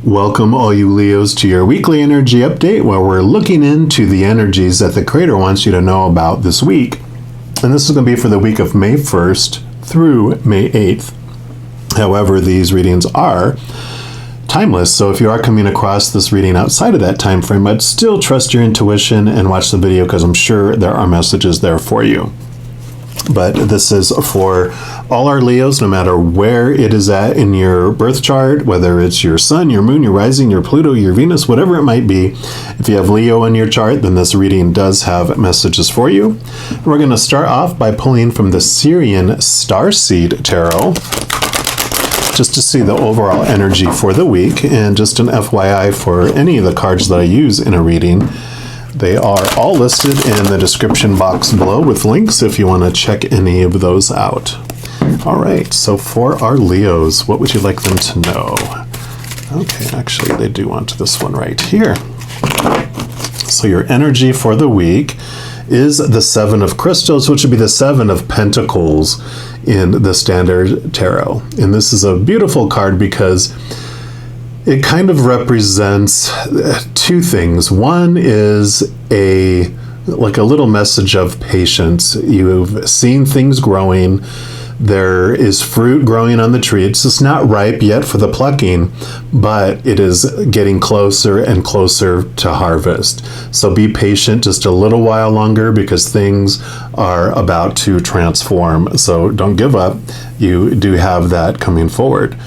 Welcome, all you Leos, to your weekly energy update where we're looking into the energies that the Creator wants you to know about this week. And this is going to be for the week of May 1st through May 8th. However, these readings are timeless, so if you are coming across this reading outside of that time frame, I'd still trust your intuition and watch the video because I'm sure there are messages there for you. But this is for all our Leos, no matter where it is at in your birth chart, whether it's your sun, your moon, your rising, your Pluto, your Venus, whatever it might be. If you have Leo in your chart, then this reading does have messages for you. We're going to start off by pulling from the Syrian Starseed Tarot, just to see the overall energy for the week. And just an FYI for any of the cards that I use in a reading, they are all listed in the description box below with links if you want to check any of those out. All right, so for our Leos, what would you like them to know? Okay, actually, they do want this one right here. So your energy for the week is the Seven of Crystals, which would be the Seven of Pentacles in the Standard Tarot. And this is a beautiful card because it kind of represents two things. One is like a little message of patience. You've seen things growing. There is fruit growing on the tree. It's just not ripe yet for the plucking, but it is getting closer and closer to harvest. So be patient just a little while longer because things are about to transform. So don't give up. You do have that coming forward.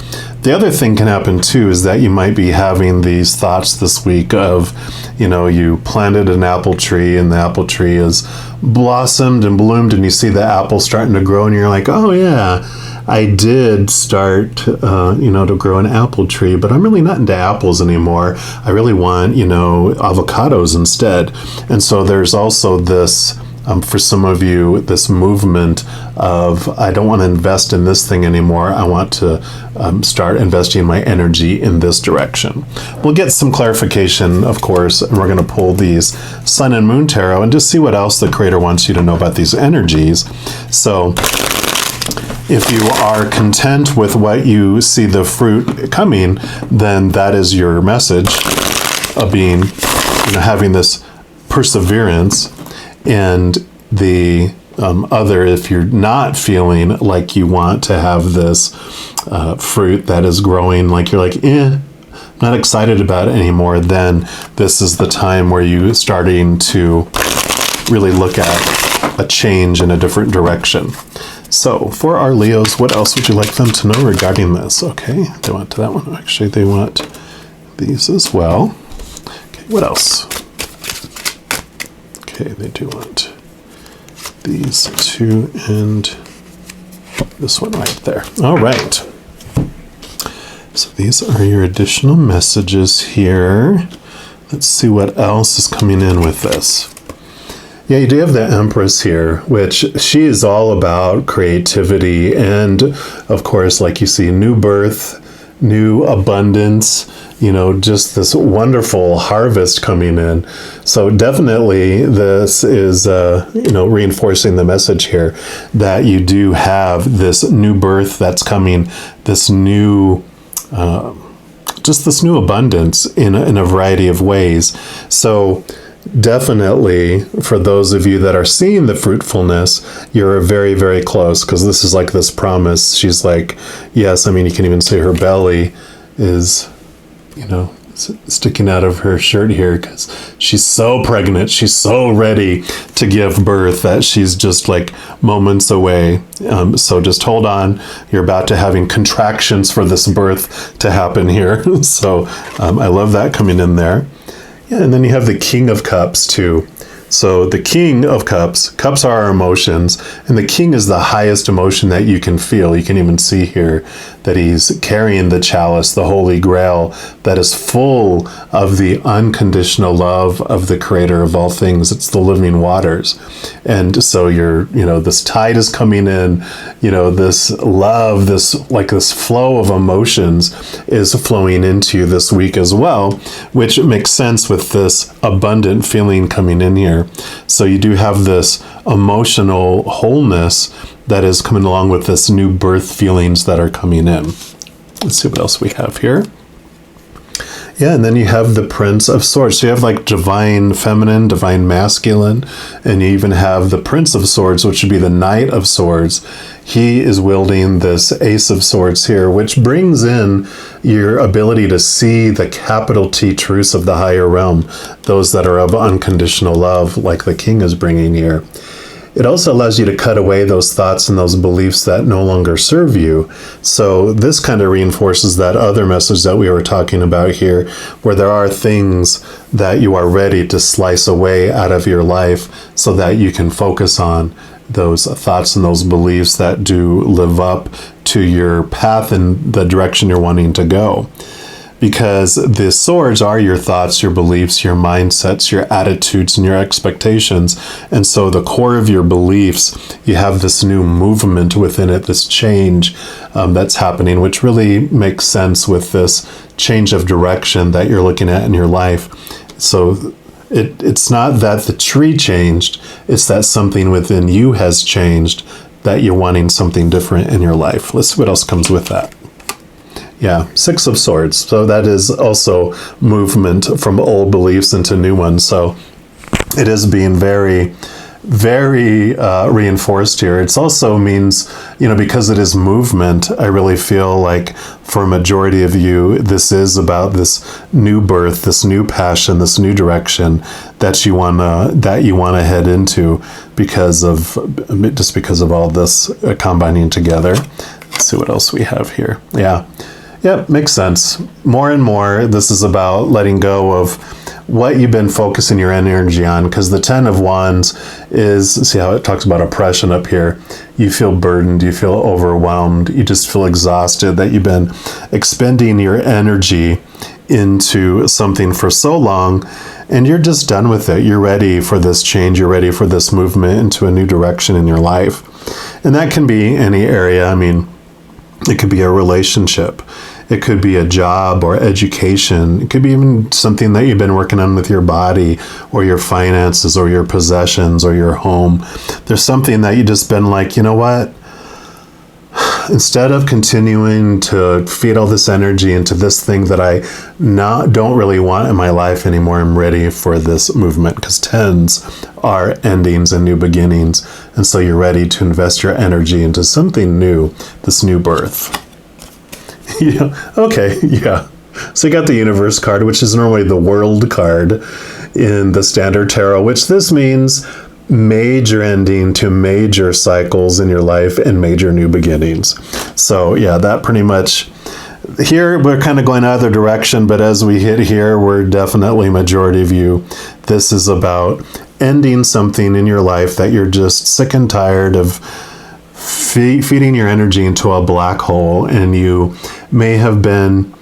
The other thing can happen too is that you might be having these thoughts this week of, you planted an apple tree and the apple tree is blossomed and bloomed and you see the apple starting to grow and you're like, oh yeah, I did start, to grow an apple tree, but I'm really not into apples anymore. I really want, avocados instead. And so there's also this, for some of you, this movement of, I don't want to invest in this thing anymore. I want to start investing my energy in this direction. We'll get some clarification, of course, and we're going to pull these Sun and Moon Tarot and just see what else the Creator wants you to know about these energies. So if you are content with what you see the fruit coming, then that is your message of being, having this perseverance. And the other, if you're not feeling like you want to have this fruit that is growing, like you're like, I'm not excited about it anymore, then this is the time where you're starting to really look at a change in a different direction. So for our Leos, what else would you like them to know regarding this? Okay, they want to that one. Actually, they want these as well. Okay, what else? Okay, they do want these two and this one right there. All right. So these are your additional messages here. Let's see what else is coming in with this. Yeah, you do have the Empress here, which she is all about creativity and, of course, like you see, new birth, new abundance, just this wonderful harvest coming in. So definitely this is, reinforcing the message here that you do have this new birth that's coming, this new, just this new abundance in a variety of ways. So definitely for those of you that are seeing the fruitfulness, you're very, very close because this is like this promise. She's like, yes, you can even see her belly is, sticking out of her shirt here because she's so pregnant. She's so ready to give birth that she's just like moments away. So just hold on. You're about to having contractions for this birth to happen here. So I love that coming in there. Yeah, and then you have the King of Cups too. So the King of Cups, cups are our emotions, and the King is the highest emotion that you can feel. You can even see here that he's carrying the chalice, the Holy Grail, that is full of the unconditional love of the Creator of all things. It's the living waters. And so this tide is coming in, this love, this flow of emotions is flowing into you this week as well, which makes sense with this abundant feeling coming in here. So you do have this emotional wholeness that is coming along with this new birth feelings that are coming in. Let's see what else we have here. Yeah, and then you have the Prince of Swords. So you have like divine feminine, divine masculine, and you even have the Prince of Swords, which would be the Knight of Swords. He is wielding this Ace of Swords here, which brings in your ability to see the capital T truths of the higher realm, those that are of unconditional love, like the King is bringing here. It also allows you to cut away those thoughts and those beliefs that no longer serve you. So this kind of reinforces that other message that we were talking about here, where there are things that you are ready to slice away out of your life so that you can focus on those thoughts and those beliefs that do live up to your path and the direction you're wanting to go. Because the swords are your thoughts, your beliefs, your mindsets, your attitudes, and your expectations. And so the core of your beliefs, you have this new movement within it, this change that's happening, which really makes sense with this change of direction that you're looking at in your life. So it's not that the tree changed, it's that something within you has changed, that you're wanting something different in your life. Let's see what else comes with that. Yeah, Six of Swords. So that is also movement from old beliefs into new ones. So it is being very, very reinforced here. It also means, because it is movement, I really feel like for a majority of you, this is about this new birth, this new passion, this new direction that you wanna head into because of all this combining together. Let's see what else we have here. Yeah. Yep, makes sense. More and more, this is about letting go of what you've been focusing your energy on, because the Ten of Wands is, see how it talks about oppression up here. You feel burdened, you feel overwhelmed, you just feel exhausted, that you've been expending your energy into something for so long, and you're just done with it. You're ready for this change, you're ready for this movement into a new direction in your life. And that can be any area. I mean, it could be a relationship. It could be a job or education. It could be even something that you've been working on with your body or your finances or your possessions or your home. There's something that you just been like, you know what? Instead of continuing to feed all this energy into this thing that I don't really want in my life anymore, I'm ready for this movement, because tens are endings and new beginnings. And so you're ready to invest your energy into something new, this new birth. Yeah. Okay. Yeah. So you got the Universe card, which is normally the World card in the Standard Tarot, which this means major ending to major cycles in your life and major new beginnings. So yeah, that pretty much, here we're kind of going either direction, but as we hit here, we're definitely majority of you. This is about ending something in your life that you're just sick and tired of feeding your energy into a black hole, and you may have been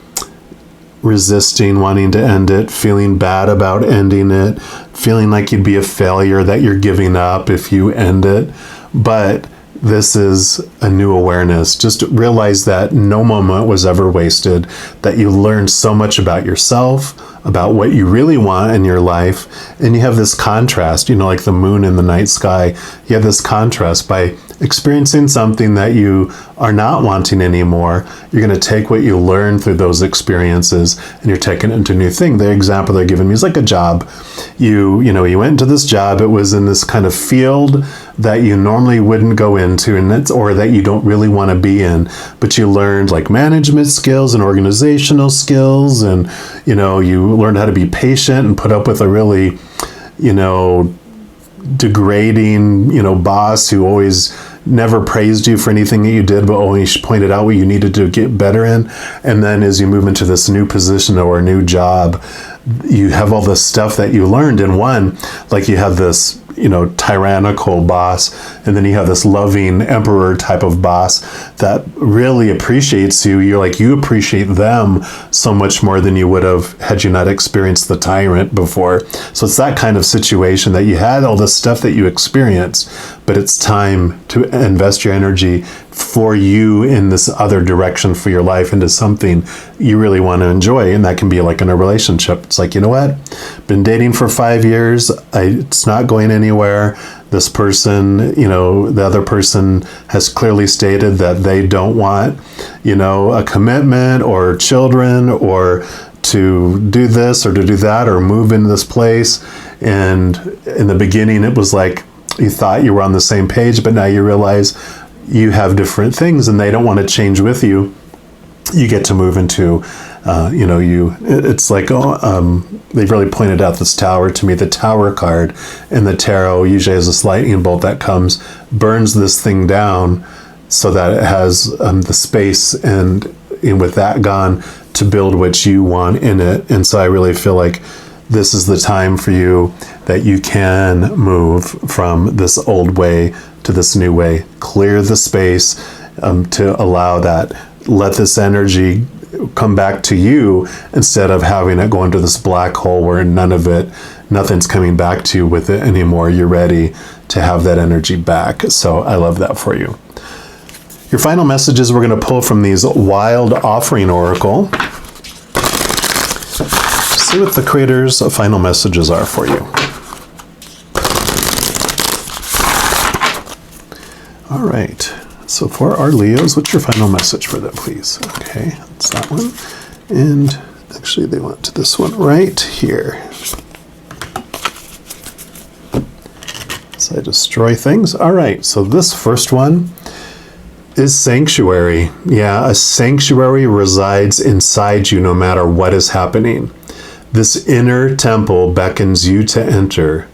resisting wanting to end it, feeling bad about ending it, feeling like you'd be a failure, that you're giving up if you end it. But this is a new awareness. Just realize that no moment was ever wasted, that you learned so much about yourself, about what you really want in your life. And you have this contrast, like the moon in the night sky. You have this contrast by experiencing something that you are not wanting anymore. You're going to take what you learned through those experiences and you're taking it into a new thing. The example they're giving me is like a job. You went into this job. It was in this kind of field that you normally wouldn't go into, or that you don't really want to be in, but you learned like management skills and organizational skills, and you learned how to be patient and put up with a really degrading boss who always never praised you for anything that you did, but always pointed out what you needed to get better in. And then as you move into this new position or a new job, you have all this stuff that you learned in one, like you have this tyrannical boss, and then you have this loving emperor type of boss that really appreciates you. You appreciate them so much more than you would have had you not experienced the tyrant before. So it's that kind of situation that you had all this stuff that you experienced, but it's time to invest your energy for you in this other direction for your life, into something you really want to enjoy. And that can be like in a relationship. It's like, you know what? Been dating for 5 years. It's not going anywhere. This person, the other person has clearly stated that they don't want, a commitment or children or to do this or to do that or move into this place. And in the beginning, it was like you thought you were on the same page, but now you realize you have different things and they don't want to change with you. You get to move into, it's like, they've really pointed out this tower to me. The tower card in the tarot usually has this lightning bolt that comes, burns this thing down so that it has the space and with that gone to build what you want in it. And so I really feel like this is the time for you that you can move from this old way to this new way. Clear the space to allow that. Let this energy come back to you instead of having it go into this black hole where nothing's coming back to you with it anymore. You're ready to have that energy back. So I love that for you. Your final messages we're going to pull from these Wild Offering Oracle. See what the Creator's final messages are for you. All right. So for our Leos, what's your final message for them, please? Okay, that's that one. And actually, they went to this one right here. So I destroy things. All right, so this first one is sanctuary. Yeah, a sanctuary resides inside you no matter what is happening. This inner temple beckons you to enter.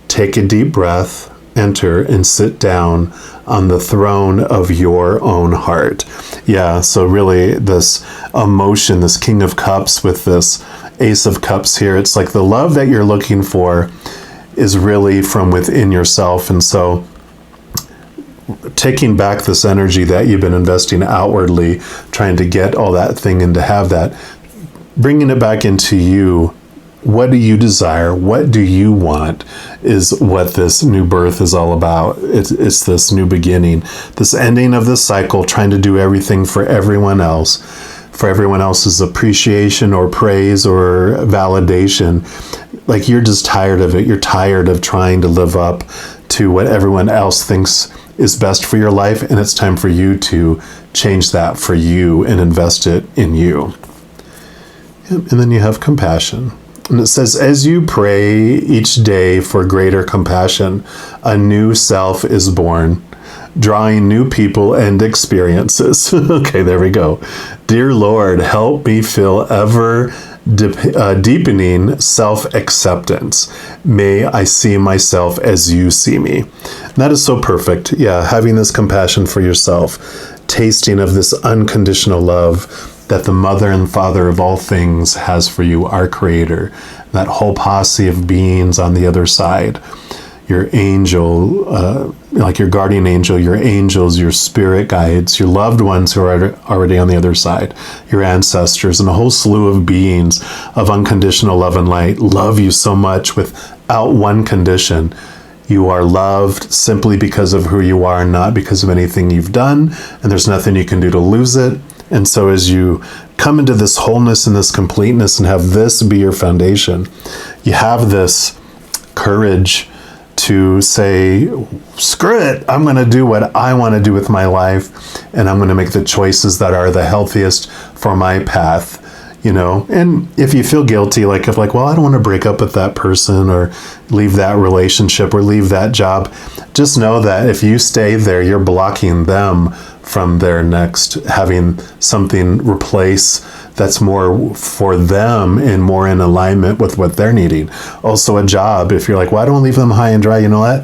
Take a deep breath, enter, and sit down on the throne of your own heart. Yeah, so really this emotion, this King of Cups with this Ace of Cups here, it's like the love that you're looking for is really from within yourself. And so taking back this energy that you've been investing outwardly, trying to get all that thing and to have that, bringing it back into you. What do you desire? What do you want is what this new birth is all about. It's this new beginning, this ending of the cycle, trying to do everything for everyone else, for everyone else's appreciation or praise or validation. Like you're just tired of it. You're tired of trying to live up to what everyone else thinks is best for your life. And it's time for you to change that for you and invest it in you. And then you have compassion. And it says, as you pray each day for greater compassion, a new self is born, drawing new people and experiences. Okay, there we go. Dear Lord, help me feel ever deepening self-acceptance. May I see myself as you see me. And that is so perfect. Yeah, having this compassion for yourself, tasting of this unconditional love that the mother and father of all things has for you, our Creator, that whole posse of beings on the other side, your angel, like your guardian angel, your angels, your spirit guides, your loved ones who are already on the other side, your ancestors, and a whole slew of beings of unconditional love and light love you so much without one condition. You are loved simply because of who you are, not because of anything you've done, and there's nothing you can do to lose it. And so as you come into this wholeness and this completeness and have this be your foundation, you have this courage to say, screw it, I'm going to do what I want to do with my life, and I'm going to make the choices that are the healthiest for my path. And if you feel guilty, well, I don't want to break up with that person or leave that relationship or leave that job, just know that if you stay there, you're blocking them from their next having something replace that's more for them and more in alignment with what they're needing. Also a job, if you're like, well, I don't leave them high and dry, you know what?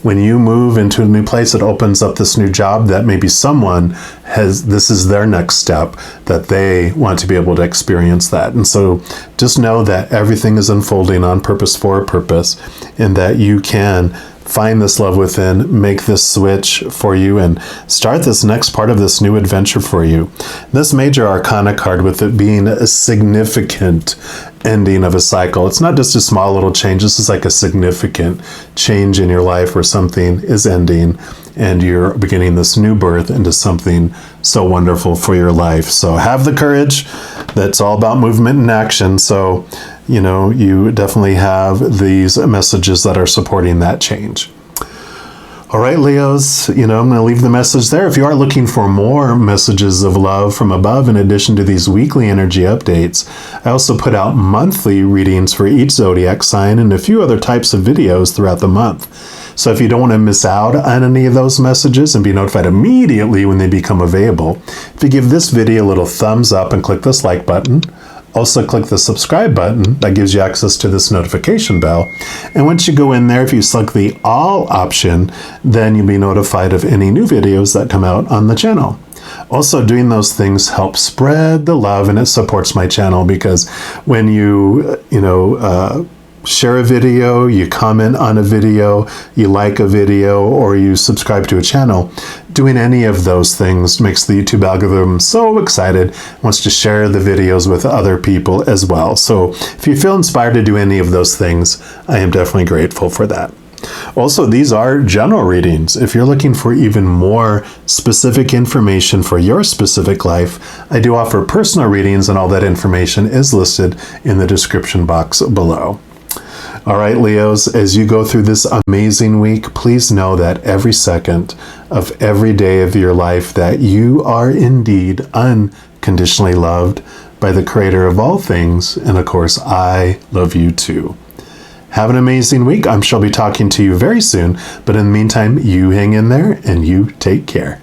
When you move into a new place, it opens up this new job that maybe someone this is their next step, that they want to be able to experience that. And so just know that everything is unfolding on purpose for a purpose, and that you can find this love within, make this switch for you, and start this next part of this new adventure for you. This major arcana card, with it being a significant ending of a cycle, it's not just a small little change. This is like a significant change in your life where something is ending and you're beginning this new birth into something so wonderful for your life. So have the courage. That's all about movement and action. So you definitely have these messages that are supporting that change. All right, Leos, I'm going to leave the message there. If you are looking for more messages of love from above, in addition to these weekly energy updates, I also put out monthly readings for each zodiac sign and a few other types of videos throughout the month. So if you don't want to miss out on any of those messages and be notified immediately when they become available, if you give this video a little thumbs up and click this like button, also click the subscribe button, that gives you access to this notification bell. And once you go in there, if you select the all option, then you'll be notified of any new videos that come out on the channel. Also, doing those things helps spread the love, and it supports my channel, because when you share a video, you comment on a video, you like a video, or you subscribe to a channel, doing any of those things makes the YouTube algorithm so excited, wants to share the videos with other people as well. So if you feel inspired to do any of those things, I am definitely grateful for that. Also, these are general readings. If you're looking for even more specific information for your specific life, I do offer personal readings, and all that information is listed in the description box below. All right, Leos, as you go through this amazing week, please know that every second of every day of your life that you are indeed unconditionally loved by the Creator of all things. And of course, I love you too. Have an amazing week. I'm sure I'll be talking to you very soon. But in the meantime, you hang in there and you take care.